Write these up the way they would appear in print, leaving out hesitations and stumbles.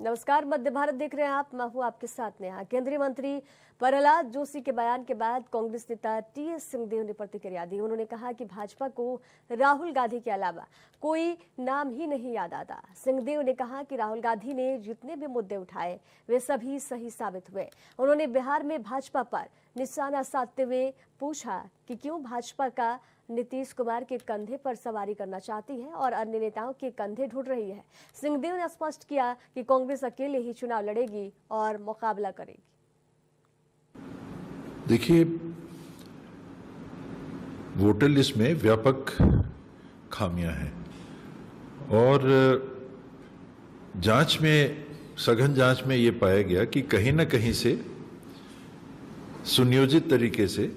नमस्कार, मध्य भारत देख रहे हैं आप। मैं हूं आपके साथ नेहा। केंद्रीय मंत्री प्रहलाद जोशी के बयान के बाद कांग्रेस नेता टीएस सिंहदेव ने प्रतिक्रिया दी। उन्होंने कहा कि भाजपा को राहुल गांधी के अलावा कोई नाम ही नहीं याद आता। सिंहदेव ने कहा कि राहुल गांधी ने जितने भी मुद्दे उठाए वे सभी सही साबित हुए। उन्होंने बिहार में भाजपा पर निशाना साधते हुए पूछा कि क्यों भाजपा का नीतीश कुमार के कंधे पर सवारी करना चाहती है और अन्य नेताओं के कंधे ढूंढ रही है। सिंहदेव ने स्पष्ट किया कि कांग्रेस अकेले ही चुनाव लड़ेगी और मुकाबला करेगी। देखिए, वोटर लिस्ट में व्यापक खामियां हैं और जांच में, सघन जांच में ये पाया गया कि कहीं ना कहीं से सुनियोजित तरीके से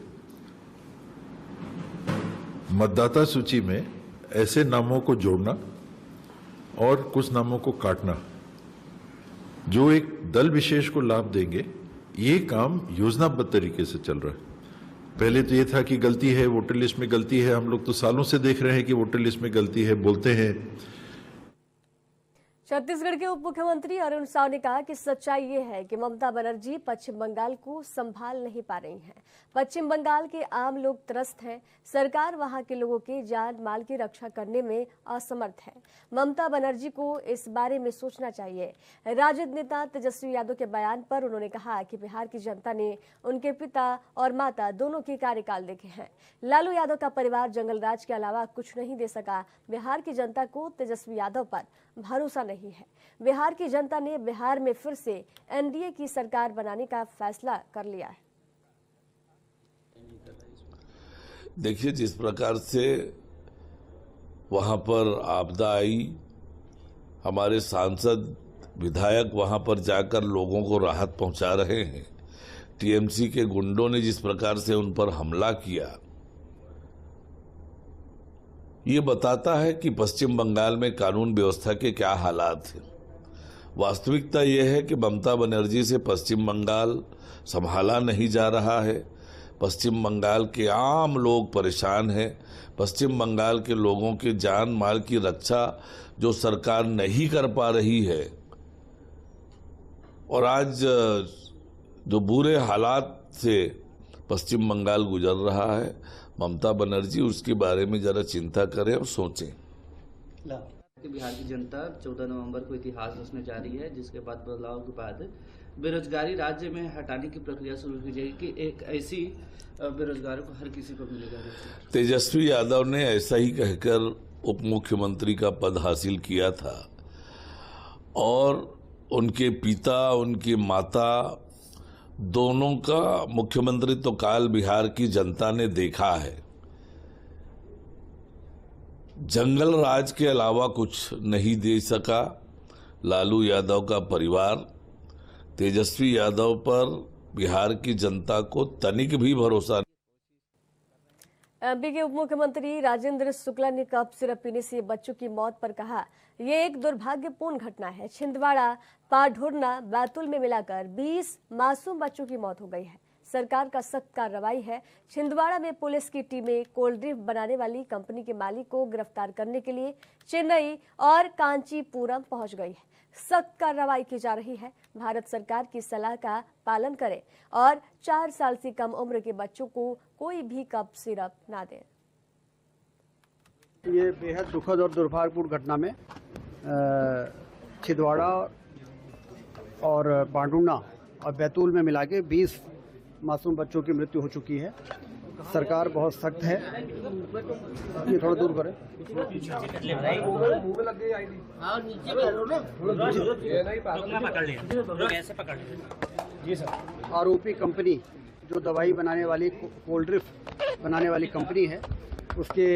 मतदाता सूची में ऐसे नामों को जोड़ना और कुछ नामों को काटना जो एक दल विशेष को लाभ देंगे, ये काम योजनाबद्ध तरीके से चल रहा है। पहले तो ये था कि गलती है, वोटर लिस्ट में गलती है। हम लोग तो सालों से देख रहे हैं कि वोटर लिस्ट में गलती है, बोलते हैं। छत्तीसगढ़ के उप मुख्यमंत्री अरुण साव ने कहा कि सच्चाई ये है कि ममता बनर्जी पश्चिम बंगाल को संभाल नहीं पा रही हैं। पश्चिम बंगाल के आम लोग त्रस्त हैं। सरकार वहां के लोगों के जान माल की रक्षा करने में असमर्थ है। ममता बनर्जी को इस बारे में सोचना चाहिए। राजद नेता तेजस्वी यादव के बयान पर उन्होंने कहा कि बिहार की जनता ने उनके पिता और माता दोनों के कार्यकाल देखे हैं। लालू यादव का परिवार जंगलराज के अलावा कुछ नहीं दे सका। बिहार की जनता को तेजस्वी यादव पर भरोसा नहीं है। बिहार की जनता ने बिहार में फिर से एनडीए की सरकार बनाने का फैसला कर लिया है। देखिए, जिस प्रकार से वहां पर आपदा आई, हमारे सांसद विधायक वहां पर जाकर लोगों को राहत पहुंचा रहे हैं। टीएमसी के गुंडों ने जिस प्रकार से उन पर हमला किया, ये बताता है कि पश्चिम बंगाल में कानून व्यवस्था के क्या हालात हैं। वास्तविकता यह है कि ममता बनर्जी से पश्चिम बंगाल संभाला नहीं जा रहा है। पश्चिम बंगाल के आम लोग परेशान हैं। पश्चिम बंगाल के लोगों के जान माल की रक्षा जो सरकार नहीं कर पा रही है, और आज जो बुरे हालात से पश्चिम बंगाल गुजर रहा है, ममता बनर्जी उसके बारे में जरा चिंता करें और सोचें। बिहार की जनता 14 नवंबर को इतिहास रचने जा रही है, जिसके बाद बदलाव के बाद बेरोजगारी राज्य में हटाने की प्रक्रिया शुरू की जाएगी कि एक ऐसी बेरोजगारों को हर किसी को मिलेगा। तेजस्वी यादव ने ऐसा ही कहकर उप मुख्यमंत्री का पद हासिल किया था और उनके पिता, उनकी माता दोनों का मुख्यमंत्री तो काल बिहार की जनता ने देखा है। जंगल राज के अलावा कुछ नहीं दे सका लालू यादव का परिवार। तेजस्वी यादव पर बिहार की जनता को तनिक भी भरोसा नहीं। एमपी के उप मुख्यमंत्री राजेंद्र शुक्ला ने कप सिरप पीने से बच्चों की मौत पर कहा, ये एक दुर्भाग्यपूर्ण घटना है। छिंदवाड़ा, पाढुरना, बैतूल में मिलाकर 20 मासूम बच्चों की मौत हो गई है। सरकार का सख्त कार्रवाई है। छिंदवाड़ा में पुलिस की टीमें कोल्ड ड्रिंक बनाने वाली कंपनी के मालिक को गिरफ्तार करने के लिए चेन्नई और कांचीपुरम पहुंच गई है। सख्त कार्रवाई की जा रही है। भारत सरकार की सलाह का पालन करें और 4 साल से कम उम्र के बच्चों को कोई भी कप सिरप ना दें। ये बेहद दुखद और दुर्भाग्यपूर्ण घटना में छिंदवाड़ा और पांडुना और बैतूल में मिला के 20 मासूम बच्चों की मृत्यु हो चुकी है। सरकार बहुत सख्त है। ये थोड़ा दूर करें। आरोपी कंपनी जो दवाई बनाने वाली, कोल्ड ड्रिंक बनाने वाली कंपनी है, उसके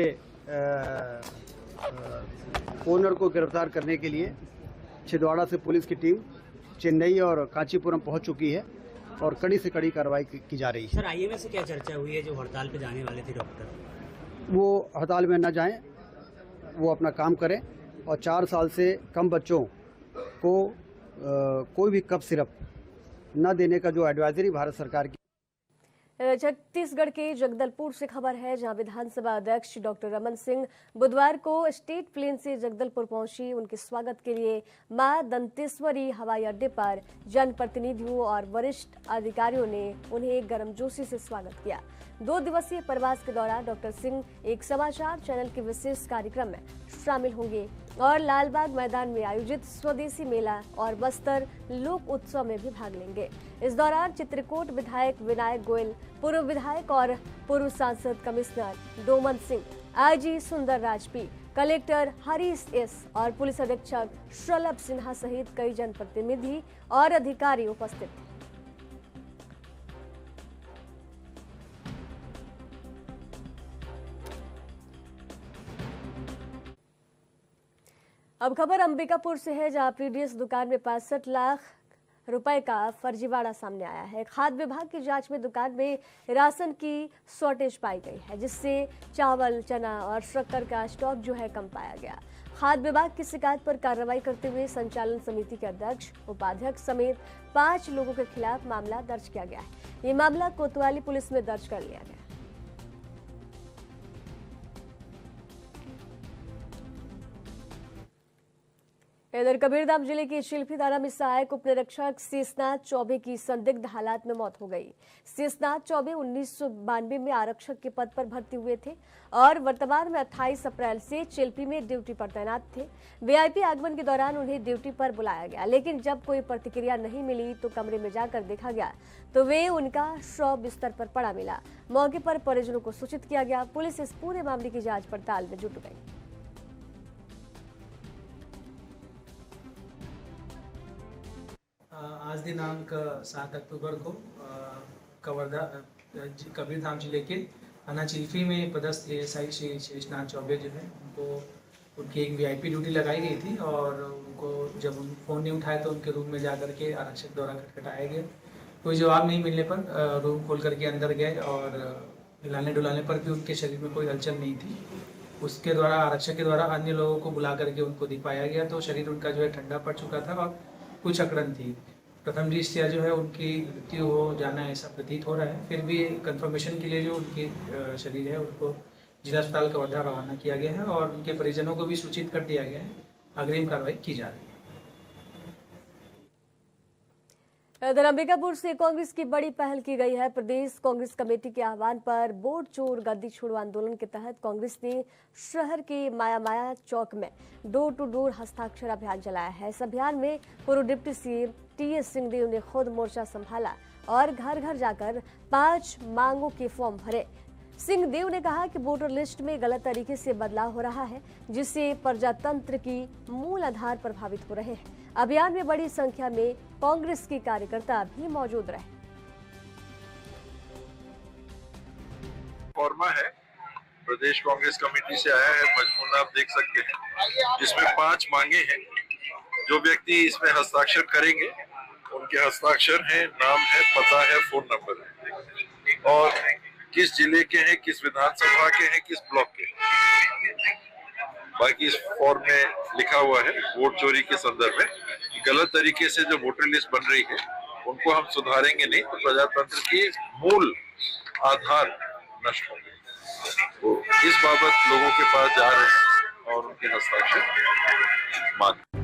ओनर को गिरफ्तार करने के लिए छिंदवाड़ा से पुलिस की टीम चेन्नई और कांचीपुरम पहुंच चुकी है और कड़ी से कड़ी कार्रवाई की जा रही है। सर, आईएमए से क्या चर्चा हुई है? जो हड़ताल पे जाने वाले थे डॉक्टर, वो हड़ताल में न जाएं, वो अपना काम करें और 4 साल से कम बच्चों को कोई भी कप सिरप न देने का जो एडवाइजरी भारत सरकार की। छत्तीसगढ़ के जगदलपुर से खबर है, जहां विधानसभा अध्यक्ष डॉक्टर रमन सिंह बुधवार को स्टेट प्लेन से जगदलपुर पहुंची। उनके स्वागत के लिए मां दंतेश्वरी हवाई अड्डे पर जनप्रतिनिधियों और वरिष्ठ अधिकारियों ने उन्हें गर्मजोशी से स्वागत किया। 2 दिवसीय प्रवास के दौरान डॉक्टर सिंह एक समाचार चैनल के विशेष कार्यक्रम में शामिल होंगे और लालबाग मैदान में आयोजित स्वदेशी मेला और बस्तर लोक उत्सव में भी भाग लेंगे। इस दौरान चित्रकूट विधायक विनायक गोयल, पूर्व विधायक और पूर्व सांसद कमिश्नर डोमन सिंह, आईजी सुंदर राजपी, कलेक्टर हरीश एस और पुलिस अधीक्षक शलभ सिन्हा सहित कई जनप्रतिनिधि और अधिकारी उपस्थित थे। अब खबर अंबिकापुर से है, जहां पीडीएस दुकान में 65 लाख रुपए का फर्जीवाड़ा सामने आया है। खाद्य विभाग की जांच में दुकान में राशन की शॉर्टेज पाई गई है, जिससे चावल, चना और शक्कर का स्टॉक जो है कम पाया गया। खाद्य विभाग की शिकायत पर कार्रवाई करते हुए संचालन समिति के अध्यक्ष, उपाध्यक्ष समेत 5 लोगों के खिलाफ मामला दर्ज किया गया है। ये मामला कोतवाली पुलिस में दर्ज कर लिया गया। इधर कबीरधाम जिले के शिल्पीधारा में सहायक उप निरीक्षक शेषनाथ चौबे की संदिग्ध हालात में मौत हो गई। शेषनाथ चौबे 1992 में आरक्षक के पद पर भर्ती हुए थे और वर्तमान में 28 अप्रैल से चिल्पी में ड्यूटी पर तैनात थे। वीआईपी आगमन के दौरान उन्हें ड्यूटी पर बुलाया गया, लेकिन जब कोई प्रतिक्रिया नहीं मिली तो कमरे में जाकर देखा गया तो वे उनका शव बिस्तर पर पड़ा मिला। मौके पर परिजनों को सूचित किया गया। पुलिस इस पूरे मामले की जांच पड़ताल में जुट गई। आज दिनांक 7 अक्टूबर को कबीरधाम जिले के थाना चिल्फी में पदस्थ एएसआई श्री शेषनाथ चौबे जो है उनको उनकी एक वीआईपी ड्यूटी लगाई गई थी और उनको जब फ़ोन नहीं उठाया तो उनके रूम में जा करके आरक्षक द्वारा खटखटाया गया। कोई जवाब नहीं मिलने पर रूम खोल करके अंदर गए और हिलाने डुलाने पर भी उनके शरीर में कोई हलचल नहीं थी। उसके द्वारा आरक्षक के द्वारा अन्य लोगों को बुला करके उनको दिखाया गया तो शरीर उनका जो है ठंडा पड़ चुका था और कुछ अकड़न थी। प्रथम दृष्टया जो है उनकी मृत्यु हो जाना ऐसा प्रतीत हो रहा है। फिर भी कंफर्मेशन के लिए जो उनकी शरीर है उनको जिला अस्पताल कवर्धा रवाना किया गया है और उनके परिजनों को भी सूचित कर दिया गया है। अग्रिम कार्रवाई की जा रही है। इधर अंबिकापुर से कांग्रेस की बड़ी पहल की गई है। प्रदेश कांग्रेस कमेटी के आह्वान पर वोट चोर गद्दी छोड़ो आंदोलन के तहत कांग्रेस ने शहर के माया चौक में डोर टू डोर हस्ताक्षर अभियान चलाया है। इस अभियान में पूर्व डिप्टी सीएम टीएस सिंहदेव ने खुद मोर्चा संभाला और घर घर जाकर 5 मांगों के फॉर्म भरे। सिंहदेव ने कहा कि वोटर लिस्ट में गलत तरीके से बदलाव हो रहा है, जिससे प्रजातंत्र की मूल आधार प्रभावित हो रहे हैं। अभियान में बड़ी संख्या में कांग्रेस के कार्यकर्ता भी मौजूद रहे। फॉर्मा है, प्रदेश कांग्रेस कमेटी से आया है, मजमून आप देख सकते हैं। इसमें 5 मांगे हैं। जो व्यक्ति इसमें हस्ताक्षर करेंगे उनके हस्ताक्षर हैं, नाम है, पता है, फोन नंबर है और किस जिले के हैं, किस विधानसभा के हैं, किस ब्लॉक के हैं। बाकी इस फॉर्म में लिखा हुआ है वोट चोरी के संदर्भ में गलत तरीके से जो वोटर लिस्ट बन रही है उनको हम सुधारेंगे नहीं तो प्रजातंत्र की मूल आधार नष्ट होंगे। तो इस बाबत लोगों के पास जा रहे हैं और उनके हस्ताक्षर मांग